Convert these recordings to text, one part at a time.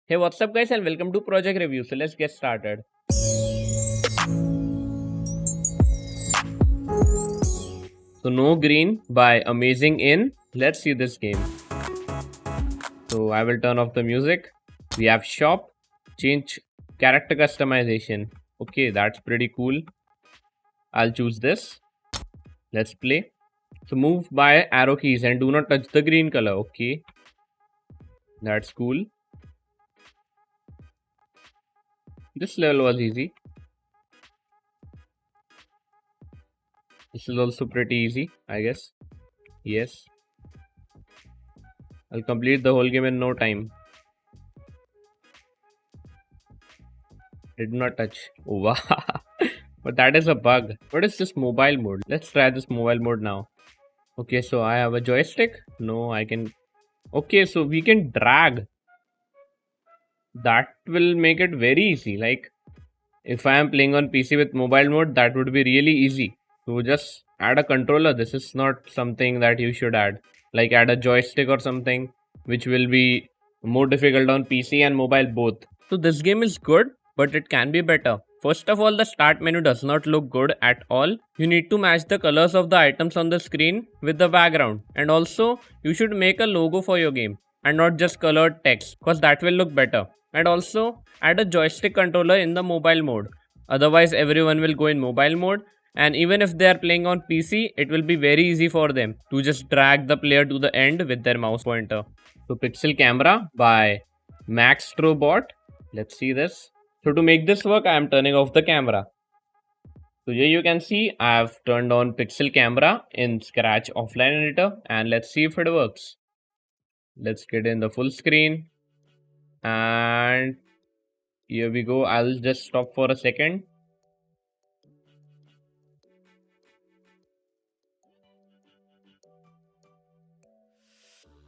Hey, what's up, guys, and welcome to Project Review. So, let's get started. So, No Green by Amazing In. Let's see this game. So, I will turn off the music. We have Shop, change character customization. Okay, that's pretty cool. I'll choose this. Let's play. So, move by arrow keys and do not touch the green color. Okay, that's cool. This level was easy. This is also pretty easy, I guess. Yes. I'll complete the whole game in no time. Did not touch. Oh, wow. But that is a bug. What is this mobile mode? Let's try this mobile mode now. Okay, so I have a joystick. No, I can. Okay, so we can drag. That will make it very easy. Like, if I am playing on PC with mobile mode, that would be really easy. So just add a controller. This is not something that you should add. Like, add a joystick or something, which will be more difficult on PC and mobile both. So this game is good, but it can be better. First of all, the start menu does not look good at all. You need to match the colors of the items on the screen with the background. And also, you should make a logo for your game and not just colored text, because that will look better. And also, add a joystick controller in the mobile mode. Otherwise, everyone will go in mobile mode, and even if they are playing on PC, it will be very easy for them to just drag the player to the end with their mouse pointer. So, Pixel Camera by Maxtrobot. Let's see this. So to make this work, I am turning off the camera. So here you can see I have turned on Pixel Camera in Scratch Offline Editor, and let's see if it works. Let's get in the full screen, and here we go. I'll just stop for a second.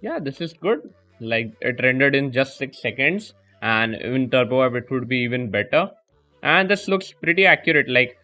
Yeah, this is good. Like, it rendered in just 6 seconds, and in TurboWeb it would be even better. And this looks pretty accurate. Like,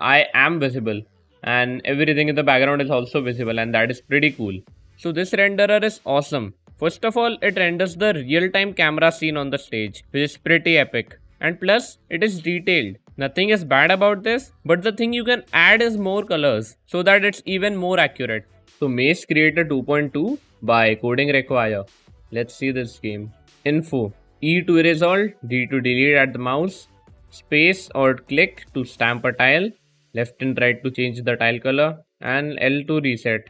I am visible, and everything in the background is also visible, and that is pretty cool. So this renderer is awesome. First of all, it renders the real-time camera scene on the stage, which is pretty epic. And plus, it is detailed. Nothing is bad about this, but the thing you can add is more colors, so that it's even more accurate. So Maze Creator 2.2 by Coding Require. Let's see this game. Info. E to erase all, D to delete at the mouse, space or click to stamp a tile, left and right to change the tile color, and L to reset.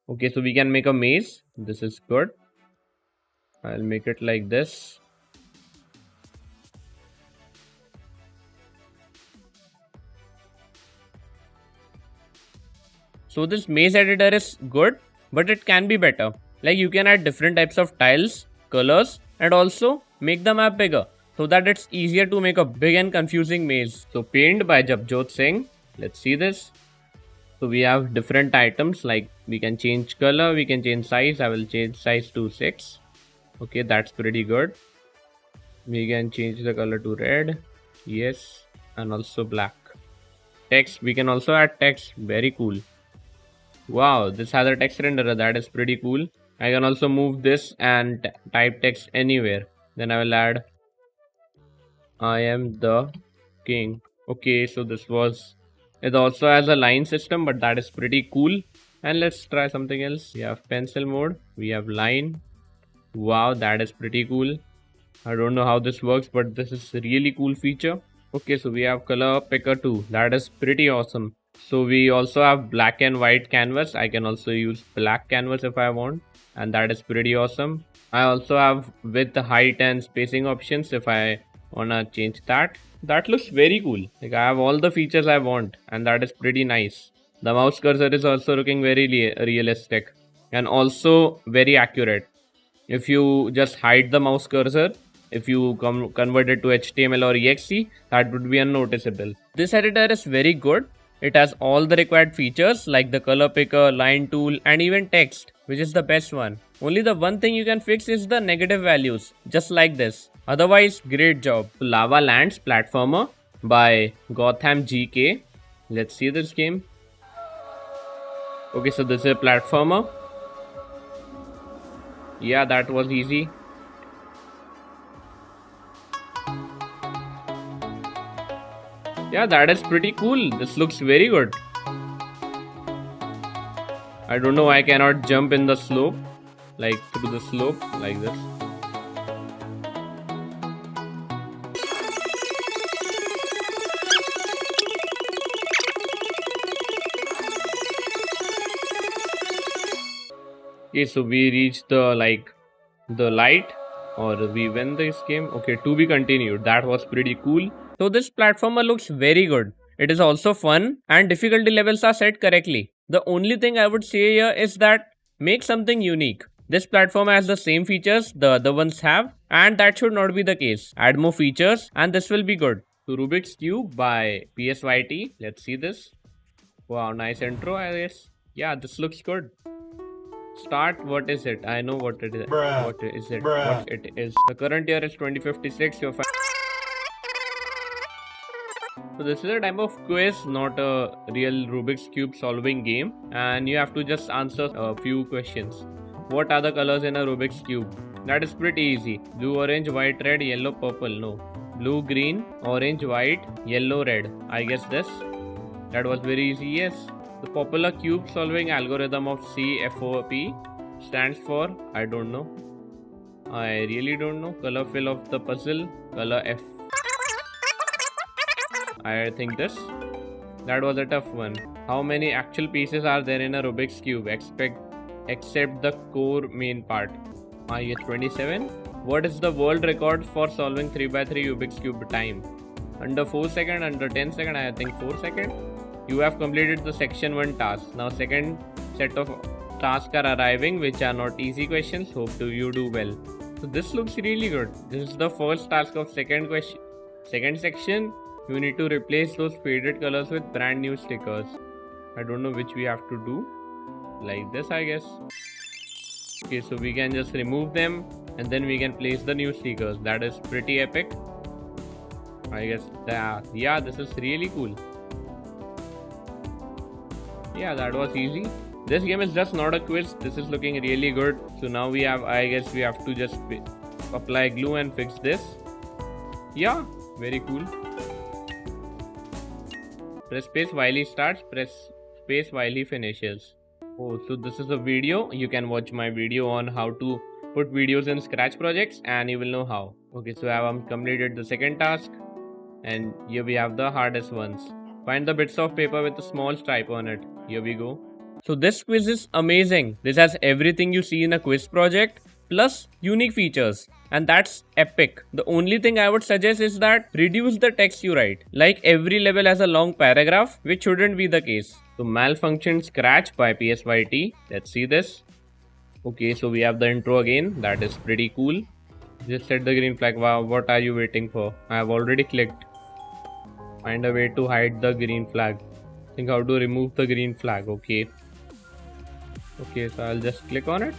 Okay, so we can make a maze. This is good. I'll make it like this. So this maze editor is good, but it can be better. Like, you can add different types of tiles, colors, and also make the map bigger, so that it's easier to make a big and confusing maze. So Paint by Japjot Singh. Let's see this. So we have different items, like we can change color, we can change size. I will change size to 6. Okay, that's pretty good. We can change the color to red. Yes, and also black. Text, we can also add text. Very cool. Wow, this has a text renderer. That is pretty cool. I can also move this and type text anywhere. Then I will add I am the king. Okay, so this was. It also has a line system, but that is pretty cool. And let's try something else. We have pencil mode. We have line. Wow, that is pretty cool. I don't know how this works, but this is a really cool feature. Okay, so we have color picker too. That is pretty awesome. So we also have black and white canvas. I can also use black canvas if I want, and that is pretty awesome. I also have width, height, and spacing options if I wanna change that. That looks very cool. Like, I have all the features I want, and that is pretty nice. The mouse cursor is also looking very realistic and also very accurate. If you just hide the mouse cursor, if you convert it to HTML or exe, that would be unnoticeable. This editor is very good. It has all the required features like the color picker, line tool, and even text, which is the best one. Only the one thing you can fix is the negative values, just like this. Otherwise, great job. Lava Lands Platformer by Gotham GK. Let's see this game. Okay, so this is a platformer. Yeah, that was easy. Yeah, that is pretty cool. This looks very good. I don't know why I cannot jump in the slope, like through the slope like this. Okay, so we reached the light, or we win this game. Okay, to be continued. That was pretty cool. So this platformer looks very good. It is also fun and difficulty levels are set correctly. The only thing I would say here is that make something unique. This platform has the same features the other ones have, and that should not be the case. Add more features and this will be good. So Rubik's Cube by PSYT. Let's see this. Wow, nice intro, I guess. Yeah, this looks good. Start. What is it? I know what it is. Bruh. What is it? Bruh. What it is. The current year is 2056. So this is a type of quiz, not a real Rubik's Cube solving game, and you have to just answer a few questions. What are the colors in a Rubik's Cube? That is pretty easy. Blue, orange, white, red, yellow, purple. No. Blue, green, orange, white, yellow, red. I guess this. That was very easy. Yes. The popular cube solving algorithm of CFOP stands for, I don't know. I really don't know. Color fill of the puzzle. Color F. I think this. That was a tough one. How many actual pieces are there in a Rubik's Cube? Except the core main part. I guess 27. What is the world record for solving 3x3 Rubik's Cube time? Under 4 seconds, under 10 seconds, I think 4 seconds. You have completed the section 1 task. Now second set of tasks are arriving, which are not easy questions. Hope you do well. So this looks really good. This is the first task of second section. You need to replace those faded colors with brand new stickers. I don't know which we have to do. Like this, I guess. Okay, so we can just remove them and then we can place the new stickers. That is pretty epic. I guess that, yeah, this is really cool. Yeah, that was easy. This game is just not a quiz. This is looking really good. So now we have, I guess we have to just apply glue and fix this. Yeah, very cool. Press space while he starts, press space while he finishes. Oh, so this is a video. You can watch my video on how to put videos in Scratch projects and you will know how. Okay, so I have completed the second task and here we have the hardest ones. Find the bits of paper with a small stripe on it. Here we go. So this quiz is amazing. This has everything you see in a quiz project plus unique features. And that's epic. The only thing I would suggest is that reduce the text you write. Like every level has a long paragraph, which shouldn't be the case. So Malfunction Scratch by PSYT. Let's see this. Okay, so we have the intro again. That is pretty cool. Just set the green flag. Wow, what are you waiting for? I have already clicked. Find a way to hide the green flag. Think how to remove the green flag. Okay. Okay, so I'll just click on it.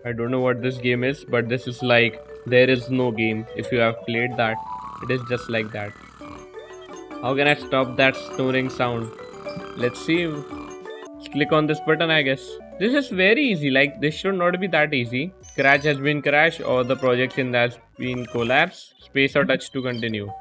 I don't know what this game is, but this is like there is no game. If you have played that, it is just like that. How can I stop that snoring sound? Let's see. Let's click on this button, I guess. This is very easy. Like this should not be that easy. Scratch has been crashed or the project in that has been collapsed. Space or touch to continue.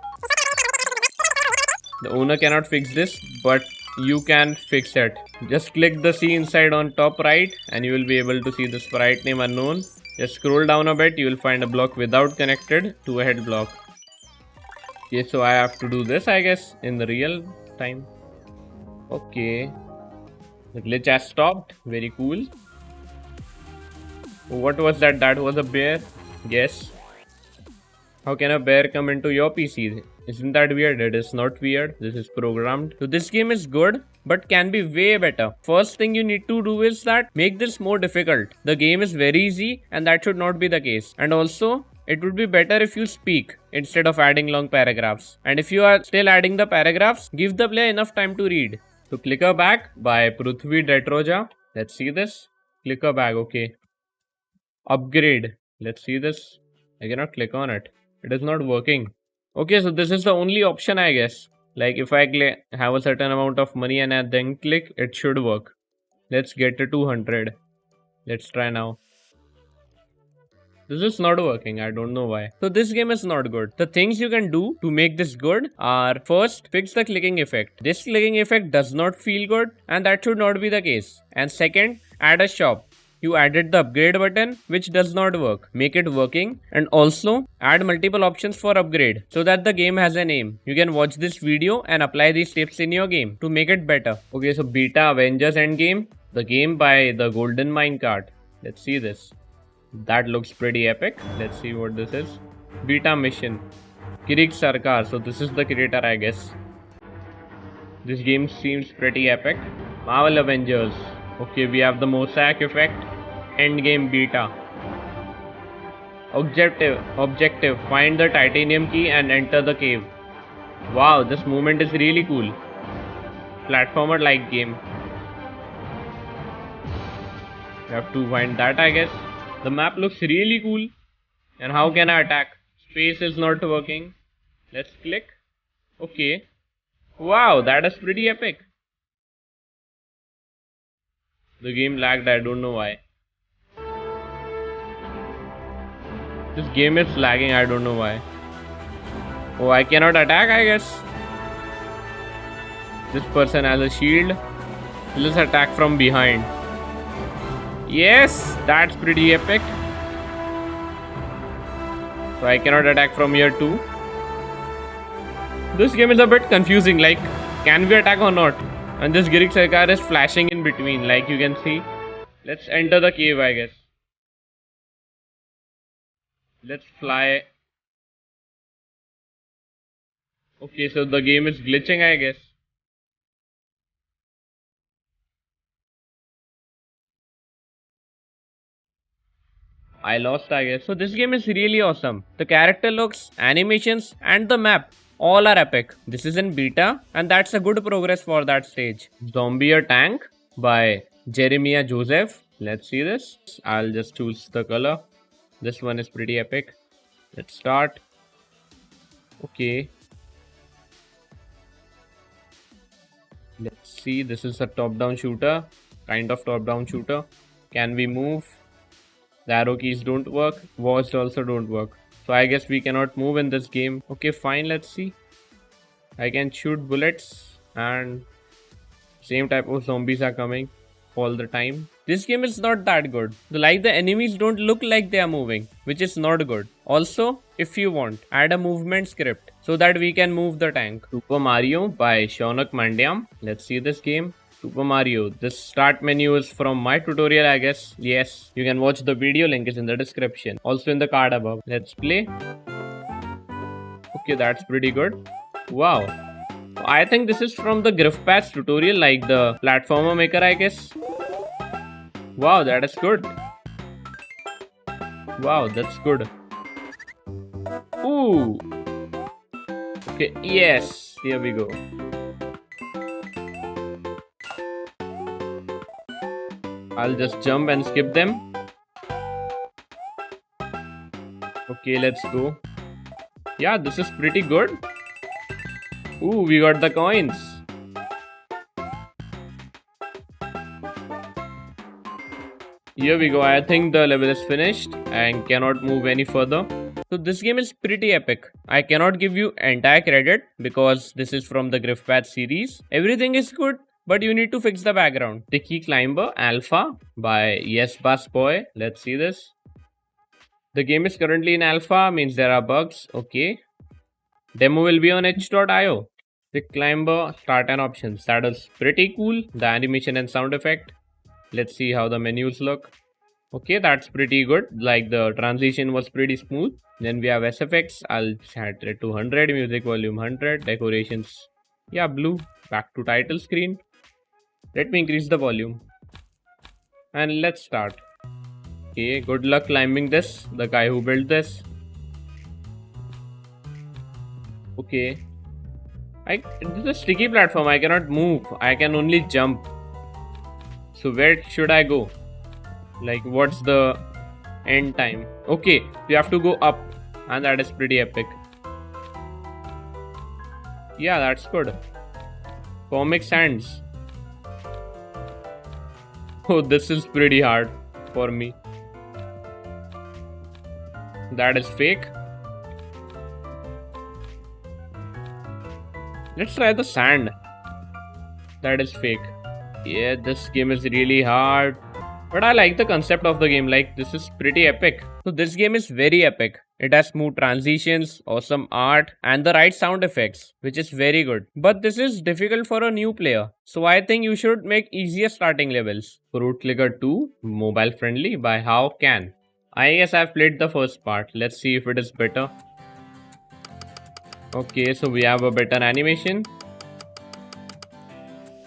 The owner cannot fix this, but you can fix it. Just click the C inside on top right and you will be able to see the sprite name unknown. Just scroll down a bit, you will find a block without connected to a head block. Okay, so I have to do this, I guess, in the real time. Okay. The glitch has stopped. Very cool. What was that? That was a bear? Yes. How can a bear come into your PC? Isn't that weird? It is not weird. This is programmed. So this game is good, but can be way better. First thing you need to do is that make this more difficult. The game is very easy and that should not be the case. And also, it would be better if you speak instead of adding long paragraphs. And if you are still adding the paragraphs, give the player enough time to read. So Clicker Bag by Prithvi Detroja. Let's see this. Clicker Bag, okay. Upgrade. Let's see this. I cannot click on it. It is not working. Okay, so this is the only option, I guess. Like if I have a certain amount of money and I then click, it should work. Let's get to 200. Let's try now. This is not working. I don't know why. So this game is not good. The things you can do to make this good are, first, fix the clicking effect. This clicking effect does not feel good, and that should not be the case. And second, add a shop. You added the upgrade button, which does not work. Make it working, and also add multiple options for upgrade so that the game has a name. You can watch this video and apply these tips in your game to make it better. Okay, so Beta Avengers Endgame, the game by the Golden Minecart. Let's see this. That looks pretty epic. Let's see what this is. Beta Mission. Kirik Sarkar. So this is the creator, I guess. This game seems pretty epic. Marvel Avengers. Okay, we have the Mosaic Effect. Endgame Beta. Objective. Find the titanium key and enter the cave. Wow, this movement is really cool. Platformer-like game. You have to find that, I guess. The map looks really cool. And how can I attack? Space is not working. Let's click. Okay. Wow, that is pretty epic. The game lagged, I don't know why. This game is lagging, I don't know why. Oh, I cannot attack, I guess. This person has a shield. Let's attack from behind. Yes, that's pretty epic. So I cannot attack from here too. This game is a bit confusing, like, can we attack or not? And this Kirik Sarkar is flashing in between, like you can see. Let's enter the cave, I guess. Let's fly. Okay, so the game is glitching, I guess. I lost, I guess. So this game is really awesome. The character looks, animations, and the map all are epic. This is in beta, and that's a good progress for that stage. Zombie or Tank by Jeremiah Joseph. Let's see this. I'll just choose the color. This one is pretty epic. Let's start. Okay. Let's see. This is a top-down shooter. Kind of top-down shooter. Can we move? The arrow keys don't work. Watched also don't work. So I guess we cannot move in this game. Okay, fine. Let's see. I can shoot bullets and same type of zombies are coming all the time. This game is not that good. Like the enemies don't look like they are moving, which is not good. Also, if you want, add a movement script so that we can move the tank. Super Mario by Shaunak Mandyam. Let's see this game. Super Mario. This start menu is from my tutorial, I guess. Yes, you can watch the video, link is in the description. Also in the card above. Let's play. Okay, that's pretty good. Wow. I think this is from the GriffPads tutorial, like the platformer maker, I guess. Wow, that is good. Wow, that's good. Ooh. Okay, yes. Here we go. I'll just jump and skip them. Okay, let's go. Yeah, this is pretty good. Ooh, we got the coins. Here we go. I think the level is finished and cannot move any further. So this game is pretty epic. I cannot give you entire credit because this is from the GriffPad series. Everything is good, but you need to fix the background. Tiki Climber Alpha by Yes Bass Boy. Let's see this. The game is currently in alpha, means there are bugs. Okay. Demo will be on itch.io. The Climber start and options. That is pretty cool. The animation and sound effect. Let's see how the menus look. Okay, that's pretty good. Like the transition was pretty smooth. Then we have SFX. I'll set it to 100. Music volume 100. Decorations. Yeah, blue. Back to title screen. Let me increase the volume. And let's start. Okay, good luck climbing this. The guy who built this. Okay. This is a sticky platform. I cannot move. I can only jump. So where should I go? Like, what's the end time? Okay, you have to go up. And that is pretty epic. Yeah, that's good. Comic Sans. Oh, this is pretty hard for me. that is fake. Let's try the sand. That is fake. Yeah, this game is really hard. But I like the concept of the game, like this is pretty epic. So this game is very epic. It has smooth transitions, awesome art, and the right sound effects, which is very good. But this is difficult for a new player. So I think you should make easier starting levels. Fruit Clicker 2, mobile friendly by How Can. I guess I've played the first part. Let's see if it is better. Okay, so we have a better animation.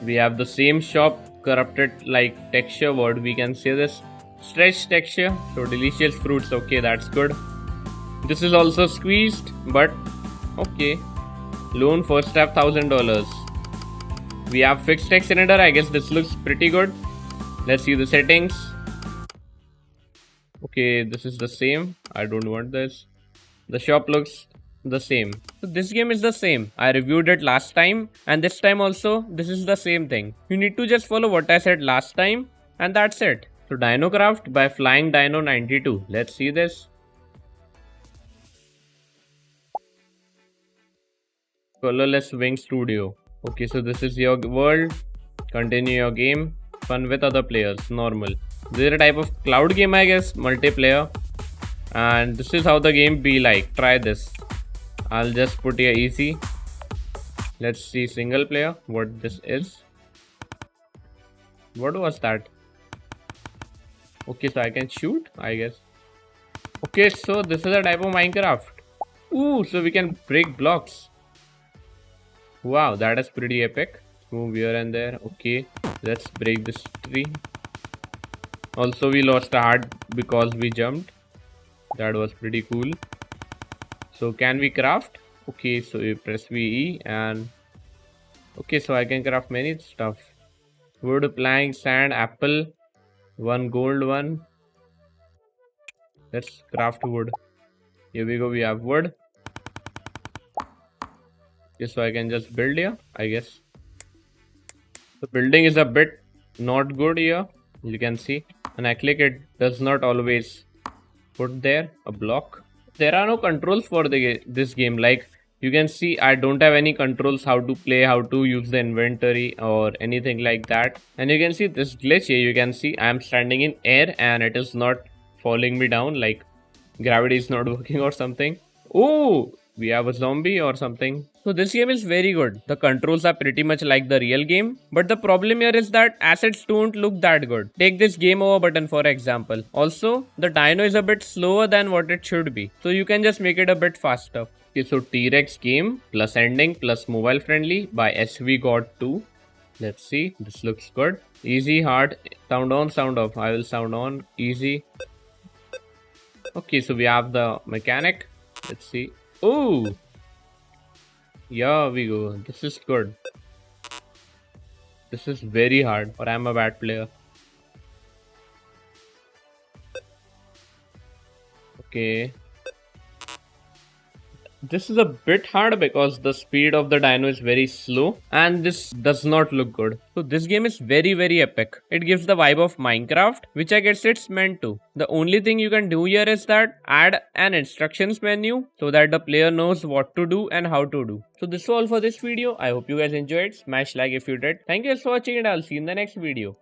We have the same shop, corrupted like texture, what we can say this. Stretch texture, so delicious fruits, okay, that's good. This is also squeezed, but okay. Loan first step $1,000. We have fixed text editor, I guess this looks pretty good. Let's see the settings. Okay, this is the same. I don't want this. The shop looks the same. So this game is the same. I reviewed it last time and this time also this is the same thing. You need to just follow what I said last time and that's it. So DinoCraft by Flying Dino 92. Let's see this. Colorless Wing Studio. Okay, so this is your world. Continue your game. Fun with other players. Normal. This is a type of cloud game, I guess. Multiplayer. And this is how the game be like. Try this. I'll just put here easy. Let's see single player. What this is. What was that? Okay, so I can shoot, I guess. Okay, so this is a type of Minecraft. Ooh, so we can break blocks. Wow, that is pretty epic. Move here and there. Okay, let's break this tree. Also, we lost a heart because we jumped. That was pretty cool. So, can we craft? Okay, so you press VE and... Okay, so I can craft many stuff. Wood, plank, sand, apple. One gold one. Let's craft wood. Here we go, we have wood. Okay, so I can just build here, I guess. The building is a bit not good here. You can see. When I click it, does not always put there a block. There are no controls for this game. Like you can see, I don't have any controls how to play, how to use the inventory or anything like that. And you can see this glitch here. You can see I am standing in air and it is not falling me down. Like gravity is not working or something. Oh, we have a zombie or something. So this game is very good. The controls are pretty much like the real game. But the problem here is that assets don't look that good. Take this game over button for example. Also, the dino is a bit slower than what it should be. So you can just make it a bit faster. Okay, so T-Rex game plus ending plus mobile friendly by SV God 2. Let's see. This looks good. Easy, hard, sound on, sound off. I will sound on. Easy. Okay, so we have the mechanic. Let's see. Oh, yeah, we go. This is good. This is very hard, or I'm a bad player. Okay. This is a bit hard because the speed of the dino is very slow and this does not look good. So this game is very epic. It gives the vibe of Minecraft, which I guess it's meant to. The only thing you can do here is that add an instructions menu so that the player knows what to do and how to do. So this is all for this video. I hope you guys enjoyed. Smash like if you did. Thank you guys for watching and I'll see you in the next video.